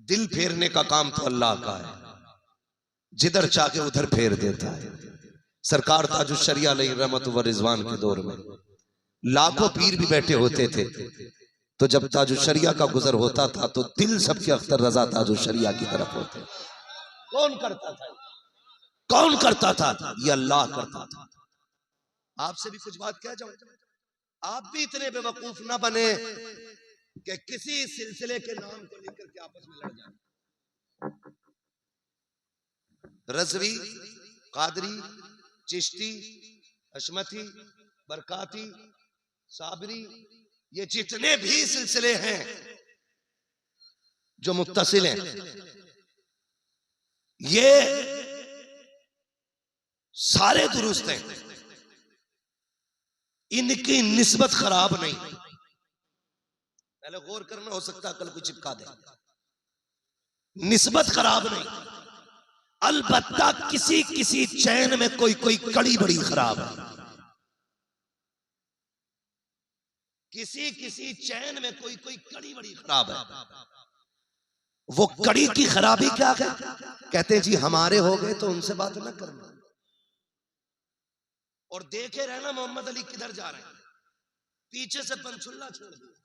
दिल फेरने का काम तो अल्लाह का है, जिधर चाहे उधर फेर देता है। सरकार ताजुश्शरिया अलैहि रहमत व रिजवान के दौर में लाखों पीर भी बैठे होते थे, तो जब ताजुश्शरिया का गुजर होता था तो दिल सबके अख्तर रजा ताजुश्शरिया की तरफ होते। कौन करता था? कौन करता था? ये अल्लाह करता था। आपसे भी कुछ बात कह जाऊं, आप भी इतने बेवकूफ ना बने कि किसी सिलसिले के नाम को लेकर के आपस में लड़ जाए। रज़वी, कादरी, चिश्ती, हशमती, बरकाती, साबरी, ये जितने भी सिलसिले हैं जो मुत्तसिल हैं, ये सारे दुरुस्त हैं। इनकी निस्बत खराब नहीं। पहले गौर करना, हो सकता है कल को चिपका दे। निस्बत खराब नहीं, अलबत्ता किसी किसी चैन में कोई कोई कड़ी बड़ी खराब है। किसी किसी चैन में कोई कोई कड़ी बड़ी खराब है। वो कड़ी की खराबी क्या है? कहते जी हमारे हो गए तो उनसे बात न करना, और देखे रहना मोहम्मद अली किधर जा रहे हैं, पीछे से पंचुल्ला छोड़ दिया।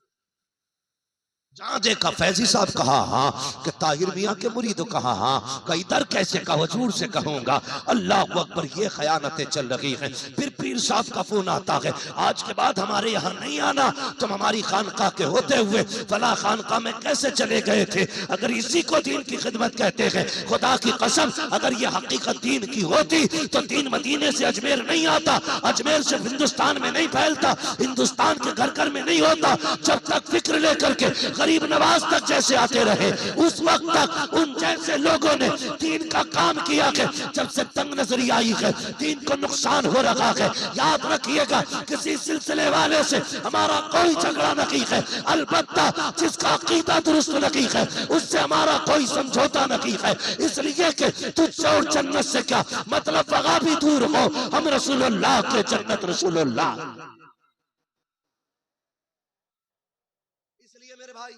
जहां देखा फैजी साहब कहा हाँ, कि ताहिर मियाँ के मुरीद कहा हाँ, कई दर कैसे का हुजूर से कहूंगा, अल्लाह अकबर, ये खयानतें चल रही हैं। फिर पीर साहब का फोन आता है, आज के बाद हमारे यहाँ नहीं आना, तुम हमारी खानका के होते हुए फला खानका में कैसे चले गए थे। अगर इसी को दीन की खिदमत कहते हैं, खुदा की कसम अगर ये हकीकत दीन की होती तो दीन मदीने से अजमेर नहीं आता, अजमेर से हिंदुस्तान में नहीं फैलता, हिंदुस्तान के घर घर में नहीं होता। जब तक फिक्र लेकर के गरीब नवाज तक जैसे आते रहे, उस वक्त तक उन जैसे लोगों ने दीन का काम किया है। जब से तंग नजरी आई है, दीन को नुकसान हो रहा है। याद रखिएगा, किसी सिलसिले वाले से हमारा कोई झगड़ा नहीं है, अलबत्ता जिसका अकीदा दुरुस्त नहीं है उससे हमारा कोई समझौता नहीं है। इसलिए कि तुझसे और जन्नत से क्या मतलब, वगा भी दूर हो, हम रसूलुल्लाह के जन्नत रसूलुल्लाह। इसलिए मेरे भाई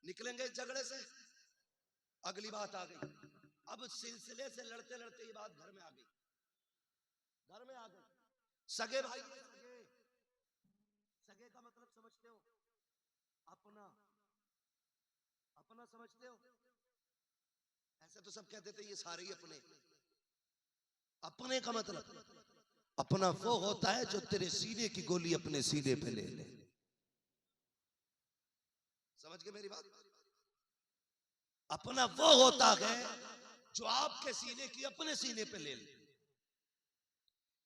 निकलेंगे इस झगड़े से। अगली बात आ गई, अब सिलसिले से लड़ते लड़ते ये बात घर में आ गई। घर में आ गई, सगे भाई, सगे का मतलब समझते हो? अपना, अपना समझते हो? ऐसे तो सब कहते थे ये सारे ही अपने। अपने का मतलब, अपना वो होता है जो तेरे सीने की गोली अपने सीने पे ले ले। समझ गए मेरी बात? अपना वो होता है जो आपके सीने की अपने सीने पे ले ले।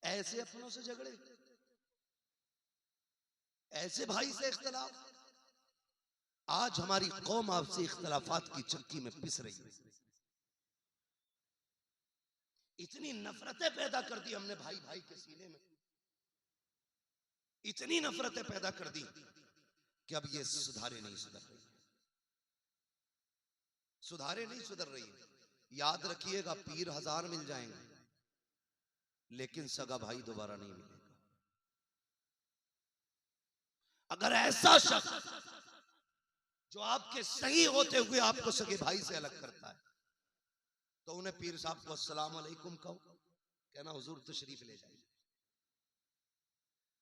ऐसे अपनों से झगड़े, ऐसे भाई से इख्तलाफ। आज हमारी कौम आपसे इख्तलाफात की चक्की में पिस रही है। इतनी नफरतें पैदा कर दी हमने भाई भाई के सीने में, इतनी नफरतें पैदा कर दी कि अब ये सुधारे नहीं सुधर रही, सुधारे नहीं सुधर रही है। याद रखिएगा, पीर 1000 मिल जाएंगे लेकिन सगा भाई दोबारा नहीं मिलेगा। अगर ऐसा शख्स जो आपके सही होते हुए आपको सगे भाई से अलग करता है तो उन्हें पीर साहब को अस्सलाम अलैकुम कहो, कहना हुजूर तशरीफ ले जाइए।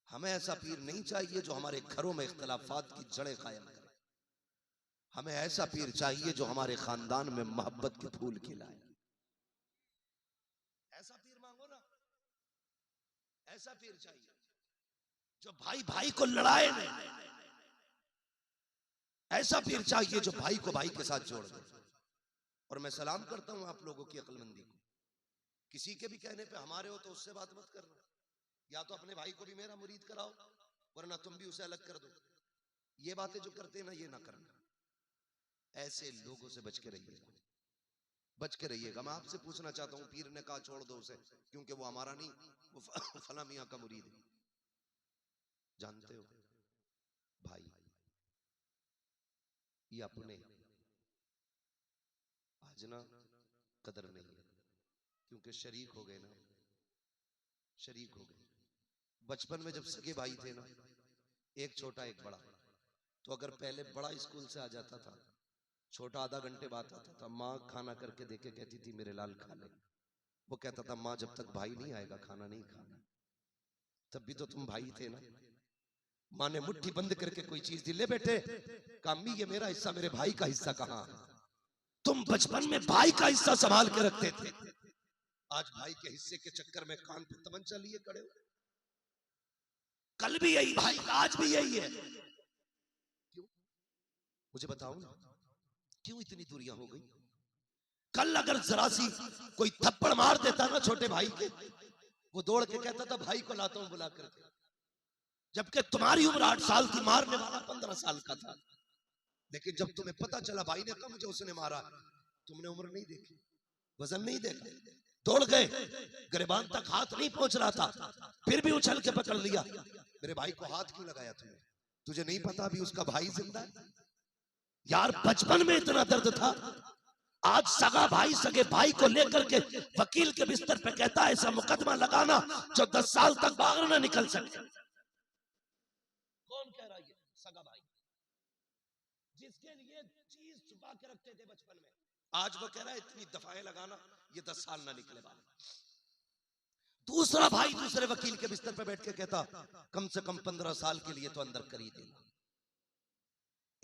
हमें ऐसा पीर नहीं चाहिए जो हमारे घरों में इख्तलाफात की जड़ें कायम करे। हमें ऐसा पीर चाहिए जो हमारे खानदान में मोहब्बत के फूल खिलाए। ऐसा पीर मांगो ना, ऐसा पीर चाहिए जो भाई भाई को लड़ाए नहीं। ऐसा पीर चाहिए जो भाई को भाई के साथ जोड़ दे। और मैं सलाम करता हूं आप लोगों की अक्लमंदी को। किसी के भी कहने पे हमारे हो तो उससे बात मत करना, या तो अपने भाई को भी मेरा मुरीद कराओ वरना तुम भी उसे अलग कर दो। ये बातें जो करते ना, ये ना करना। ऐसे लोगों से बच के रहिएगा, बच के रहिएगा। मैं आपसे पूछना चाहता हूं, पीर ने कहा छोड़ दो उसे क्योंकि वो हमारा नहीं, वो फला मियां का मुरीद है। जानते हो भाई, ये अपने आज ना कदर नहीं है, क्योंकि शरीक हो गए ना, शरीक हो गए। बचपन में जब सगे भाई थे ना, एक छोटा एक बड़ा, तो अगर पहले बड़ा स्कूल से आ जाता था छोटा आधा घंटे बाद आता था, माँ खाना करके देके कहती थी मेरे लाल खा ले। वो कहता था माँ जब तक भाई नहीं आएगा खाना नहीं खाना। तब भी तो तुम भाई थे ना। माँ ने मुट्ठी बंद करके कोई चीज दी, ले बेटे, कामी ये मेरा हिस्सा, मेरे भाई का हिस्सा कहाँ? तुम बचपन में भाई का हिस्सा संभाल के रखते थे, आज भाई के हिस्से के चक्कर में कान पे तमंचा लिए खड़े हो। कल भी यही भाई, आज भी यही है। क्यों? मुझे बताओ ना, क्यों इतनी दूरियां हो गई? कल अगर जरा सी कोई थप्पड़ मार देता ना छोटे भाई के, वो दौड़ के कहता था भाई को लाता हूं बुला करके, जबकि तुम्हारी उम्र 8 साल की, मारने वाला 15 साल का था। लेकिन जब तुम्हें पता चला भाई ने कहा मुझे उसने मारा, तुमने उम्र नहीं देखी, वजन नहीं देखा, दौड़ गए, गिरबान तक हाथ नहीं पहुंच रहा था, फिर भी उछल के पकड़ लिया। मेरे भाई को हाथ क्यों लगाया तुमने? तुझे नहीं पता अभी उसका भाई जिंदा है? यार बचपन में इतना दर्द था, आज सगा भाई सगे भाई को लेकर के वकील के बिस्तर पे कहता है ऐसा मुकदमा लगाना जो 10 साल तक बाहर ना निकल सके। कौन कह रहा है? सगा भाई, जिसके लिए चीज छुपा के रखते थे बचपन में, आज वो कह रहा है इतनी दफाएं लगाना ये 10 साल ना निकले बाहर। दूसरा भाई दूसरे वकील के बिस्तर पे बैठ के कहता कम से कम 15 साल के लिए तो अंदर कर ही देना।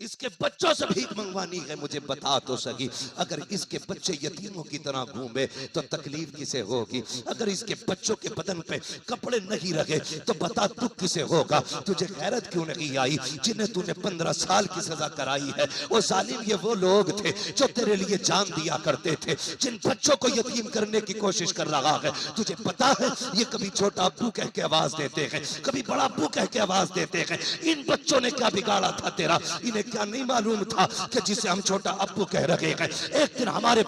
इसके बच्चों से भीख मंगवानी है, मुझे बता तो सकी। अगर इसके बच्चे यतीमों की तरह घूमे तो तकलीफ किसे होगी? अगर इसके बच्चों के बदन पे कपड़े नहीं रखे तो बता दुख किसे होगा? तुझे गैरत क्यों नहीं आई जिन्हें तूने 15 साल की सजा कराई है? वो जालिम ये वो लोग थे जो तेरे लिए जान दिया करते थे, जिन बच्चों को यतीम करने की कोशिश कर रहा है। तुझे पता है ये कभी छोटा अब्बू कह के आवाज देते हैं, कभी बड़ा अब्बू कह के आवाज देते हैं। इन बच्चों ने क्या बिगाड़ा था तेरा? इन्हें क्या नहीं मालूम था कि जिसे हम छोटा अब्बू कह रहे हैं एक दिन हमारे